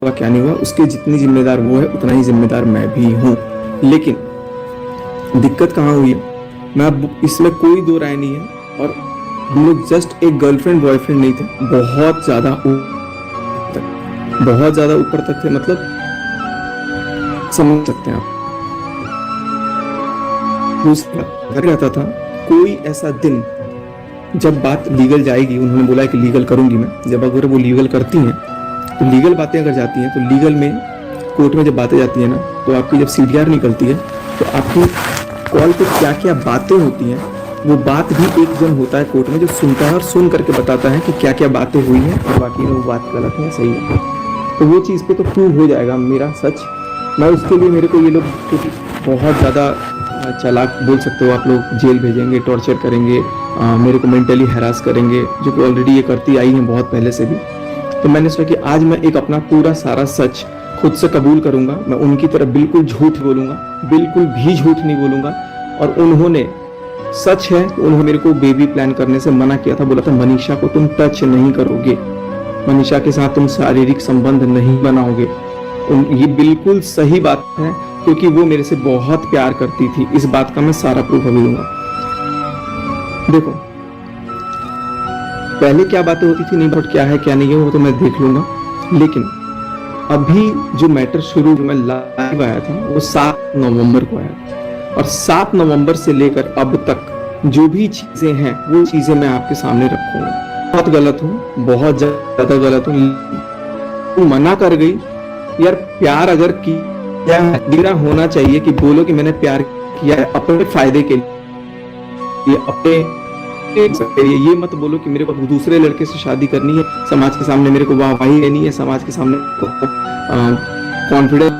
हुआ क्या नहीं हुआ, उसके जितनी जिम्मेदार वो है उतना ही जिम्मेदार मैं भी हूँ। लेकिन दिक्कत कहाँ हुई है, मैं अब इसमें कोई दो राय नहीं है। और हम लोग जस्ट एक गर्लफ्रेंड बॉयफ्रेंड नहीं थे, बहुत ज्यादा ऊपर तक थे, मतलब समझ सकते हैं आप। दूसरा घर रहता था, कोई ऐसा दिन जब बात लीगल जाएगी, उन्होंने बोला है कि लीगल करूंगी मैं, जब अगर वो लीगल करती हैं तो लीगल बातें अगर जाती हैं तो लीगल में कोर्ट में जब बातें जाती है ना, तो आपकी जब CDR निकलती है तो आपकी कॉल पे क्या क्या बातें होती हैं, वो बात भी एक जन होता है कोर्ट में जो सुनता है और सुन करके बताता है कि क्या क्या बातें हुई हैं और बाकी में वो बात गलत है सही है। तो वो चीज़ पे तो प्रूव हो जाएगा मेरा सच। मैं उसके लिए मेरे को ये लोग बहुत ज़्यादा चालाक बोल सकते हो आप लोग, जेल भेजेंगे, टॉर्चर करेंगे, मेरे को मेंटली हैरास करेंगे, जो कि ऑलरेडी ये करती आई हैं बहुत पहले से भी। तो मैंने सोचा कि आज मैं एक अपना पूरा सारा सच खुद से कबूल करूंगा। मैं उनकी तरफ बिल्कुल झूठ बोलूंगा, बिल्कुल भी झूठ नहीं बोलूंगा। और उन्होंने, सच है, उन्होंने मेरे को बेबी प्लान करने से मना किया था, बोला था मनीषा को तुम टच नहीं करोगे, मनीषा के साथ तुम शारीरिक संबंध नहीं बनाओगे। ये बिल्कुल सही बात है, क्योंकि वो मेरे से बहुत प्यार करती थी। इस बात का मैं सारा प्रूफ अभी दूंगा। देखो पहले क्या बातें होती थी नहीं, बट क्या है क्या नहीं है वो तो मैं देख लूंगा। लेकिन अभी जो मैटर शुरू में लाइव आया था वो 7 नवंबर को आया, और 7 नवंबर से लेकर अब तक जो भी चीजें हैं वो चीजें मैं आपके सामने रखूंगा। बहुत गलत हूँ, बहुत ज्यादा गलत हूँ। तू मना कर गई यार, प्यार अगर किया है होना चाहिए कि बोलो कि मैंने प्यार किया है अपने फायदे के लिए, अपने ये मत बोलो कि मेरे को दूसरे लड़के से शादी करनी है, समाज के सामने मेरे को वाहवाही लेनी है, समाज के सामने कॉन्फिडेंस।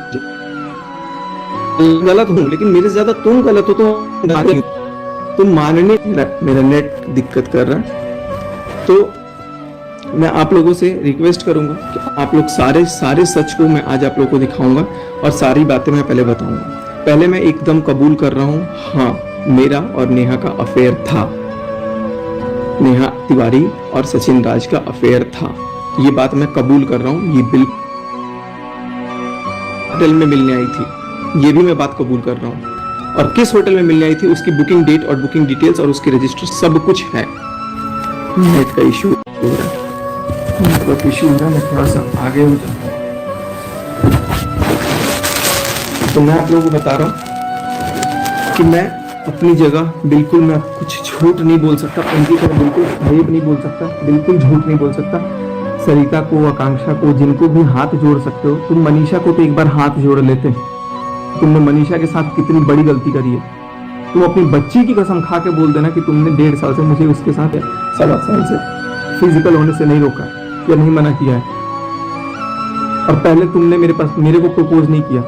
गलत हूँ लेकिन मेरे से ज्यादा तुम गलत हो, तो तुम मानने मेरा नेट दिक्कत कर रहा है। तो मैं आप लोगों से रिक्वेस्ट करूंगा कि आप लोग सारे सच को मैं आज आप लोगों को दिखाऊंगा और सारी बातें मैं पहले बताऊंगा। पहले मैं एकदम कबूल कर रहा हूँ, हाँ मेरा और नेहा का अफेयर था, नेहा तिवारी और सचिन राज का अफेयर था, ये बात मैं कबूल कर रहा हूँ। ये बिल्कुल होटल में मिलने आई थी, ये भी मैं बात कबूल कर रहा हूँ। और किस होटल में मिलने आई थी उसकी बुकिंग डेट और बुकिंग डिटेल्स और उसके रजिस्टर सब कुछ है। नेट का इशू हो रहा है, नेटवर्क इशू हो रहा है, मैं थोड़ा सा आगे हो जाऊँ। तो मैं आप लोगों को बता रहा हूँ कि मैं अपनी जगह बिल्कुल, मैं कुछ झूठ नहीं बोल सकता, उनकी तरह बिल्कुल फरेब नहीं बोल सकता, बिल्कुल झूठ नहीं बोल सकता। सरिता को, आकांक्षा को, जिनको भी हाथ जोड़ सकते हो, तुम मनीषा को तो एक बार हाथ जोड़ लेते। तुमने मनीषा के साथ कितनी बड़ी गलती करी है। तुम अपनी बच्ची की कसम खा के बोल देना कि तुमने 1.5 साल से मुझे उसके साथ 7 साल से फिजिकल होने से नहीं रोका या नहीं मना किया है। और पहले तुमने मेरे को प्रपोज नहीं किया।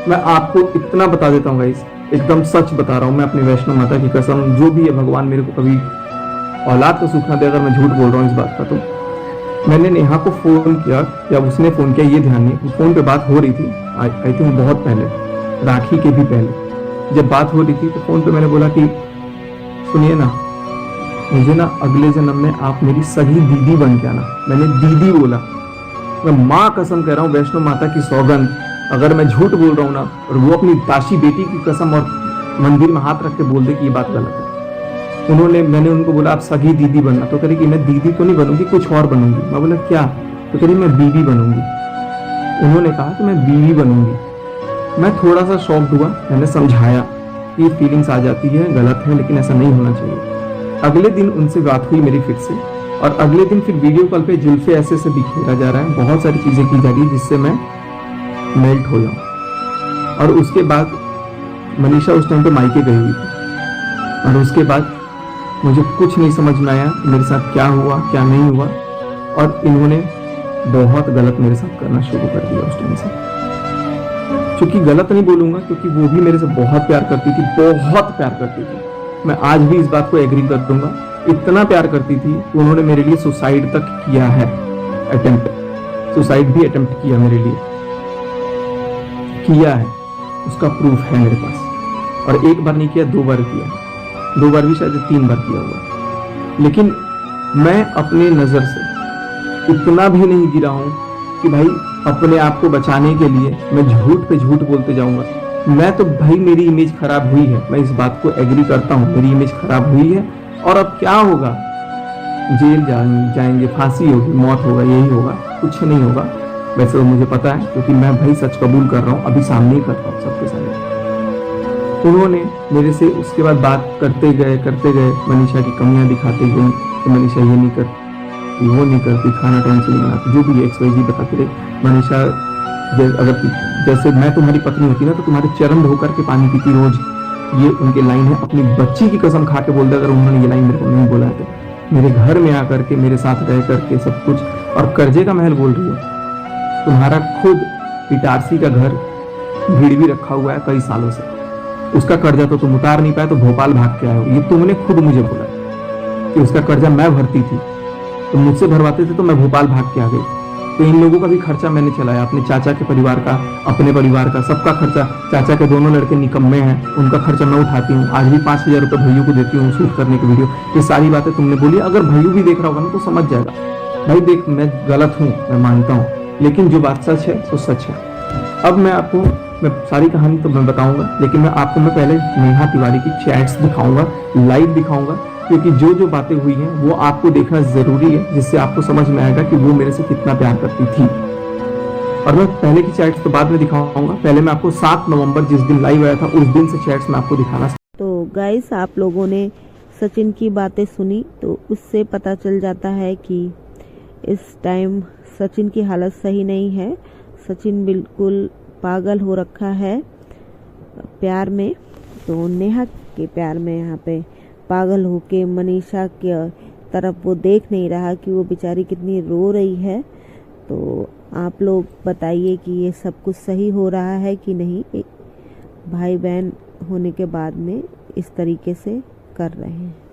मैं आपको इतना बता देता हूँ गाइस, एकदम सच बता रहा हूँ मैं अपनी वैष्णो माता की कसम, जो भी है भगवान मेरे को कभी औलाद का सुख ना दे अगर मैं झूठ बोल रहा हूँ इस बात का। तो मैंने नेहा को फोन किया या उसने फोन किया ये ध्यान नहीं, फोन पे बात हो रही थी आई थिंक बहुत पहले, राखी के भी पहले जब बात हो रही थी, तो फोन पे मैंने बोला कि सुनिए ना, मुझे ना अगले जन्म में आप मेरी सही दीदी बन के आना। मैंने दीदी बोला, मैं माँ कसम कह रहा हूँ, वैष्णो माता की सौगंध, अगर मैं झूठ बोल रहा हूँ ना और वो अपनी दासी बेटी की कसम और मंदिर में हाथ रख के बोल दे कि ये बात गलत है। मैंने उनको बोला आप सगी दीदी बनना, तो कह रही कि मैं दीदी तो नहीं बनूंगी, कुछ और बनूंगी। मैं बोला क्या? तो कह रही मैं बीवी बनूंगी। उन्होंने कहा कि मैं बीवी बनूंगी। मैं थोड़ा सा शॉक्ड हुआ, मैंने समझाया ये फीलिंग्स आ जाती है, गलत है, लेकिन ऐसा नहीं होना चाहिए। अगले दिन उनसे बात हुई मेरी फिर से, और अगले दिन फिर वीडियो कॉल पे जुल्फे ऐसे से बिखेरा जा रहा है, बहुत सारी चीजें की जा रही है जिससे मैं मेल्ट हो जाऊं। और उसके बाद मनीषा उस टाइम पे मायके गई हुई थी, और उसके बाद मुझे कुछ नहीं समझ में आया मेरे साथ क्या हुआ क्या नहीं हुआ, और इन्होंने बहुत गलत मेरे साथ करना शुरू कर दिया उस टाइम से। क्योंकि गलत नहीं बोलूंगा, क्योंकि वो भी मेरे से बहुत प्यार करती थी, बहुत प्यार करती थी। मैं आज भी इस बात को एग्री कर दूंगा, इतना प्यार करती थी कि उन्होंने मेरे लिए सुसाइड तक किया है, सुसाइड भी अटेम्प्ट किया मेरे लिए, किया है, उसका प्रूफ है मेरे पास। और एक बार नहीं किया, 2 बार किया, 2 बार भी शायद 3 बार किया हुआ। लेकिन मैं अपने नजर से इतना भी नहीं गिरा हूं कि भाई अपने आप को बचाने के लिए मैं झूठ पे झूठ बोलते जाऊंगा। मैं तो भाई मेरी इमेज खराब हुई है, मैं इस बात को एग्री करता हूँ, मेरी इमेज खराब हुई है। और अब क्या होगा, जेल जाएंगे, फांसी होगी, मौत होगा, यही होगा, कुछ नहीं होगा। वैसे तो मुझे पता है, क्योंकि मैं भाई सच कबूल कर रहा हूँ, अभी सामने ही कर रहा हूँ सबके सामने। उन्होंने मेरे से उसके बाद बात करते गए मनीषा की कमियां दिखाते गए कि मनीषा ये नहीं करती, वो नहीं करती, खाना टाइम से नहीं बनाती, जो भी XYZ बताते रहे। मनीषा अगर जैसे मैं तुम्हारी पत्नी होती ना तो तुम्हारे चरण धो करके पानी पीती रोज, ये उनके लाइन है। अपनी बच्ची की कसम खा के बोलते, अगर उन्होंने ये लाइन मेरे को नहीं बोला है तो मेरे घर में आकर के मेरे साथ रह करके सब कुछ। और कर्जे का महल बोल रही हो, तुम्हारा खुद इटारसी का घर गिरवी रखा हुआ है कई सालों से, उसका कर्जा तो तुम उतार नहीं पाए, तो भोपाल भाग के आए हो। ये तुमने खुद मुझे बोला कि उसका कर्जा मैं भरती थी, तुम मुझसे भरवाते थे तो मैं भोपाल भाग के आ गई। तो इन लोगों का भी खर्चा मैंने चलाया, अपने चाचा के परिवार का, अपने परिवार का, सबका खर्चा। चाचा के दोनों लड़के निकम्मे हैं, उनका खर्चा मैं उठाती हूँ। आज भी 5,000 रुपये भैयू को देती हूँ शूट करने की वीडियो। ये सारी बातें तुमने बोली, अगर भैयू भी देख रहा होगा ना तो समझ जाएगा। भाई देख, मैं गलत हूँ, मैं मानता हूँ, लेकिन जो बात सच है वो सच है। अब मैं सारी कहानी तो मैं बताऊंगा, लेकिन मैं पहले नेहा तिवारी की चैट्स दिखाऊंगा, लाइव दिखाऊंगा, क्योंकि जो बातें हुई हैं वो आपको देखना जरूरी है, जिससे आपको समझ में आएगा कि वो मेरे से कितना प्यार करती थी। और मैं पहले की चैट्स तो बाद में दिखाऊंगा, पहले मैं आपको 7 नवंबर जिस दिन लाइव आया था उस दिन से चैट्स मैं आपको दिखाना। तो गाइस, आप लोगों ने सचिन की बातें सुनी, तो उससे पता चल जाता है कि इस टाइम सचिन की हालत सही नहीं है। सचिन बिल्कुल पागल हो रखा है प्यार में, तो नेहा के प्यार में यहाँ पे पागल होके मनीषा के तरफ वो देख नहीं रहा कि वो बेचारी कितनी रो रही है। तो आप लोग बताइए कि ये सब कुछ सही हो रहा है कि नहीं, एक भाई बहन होने के बाद में इस तरीके से कर रहे हैं।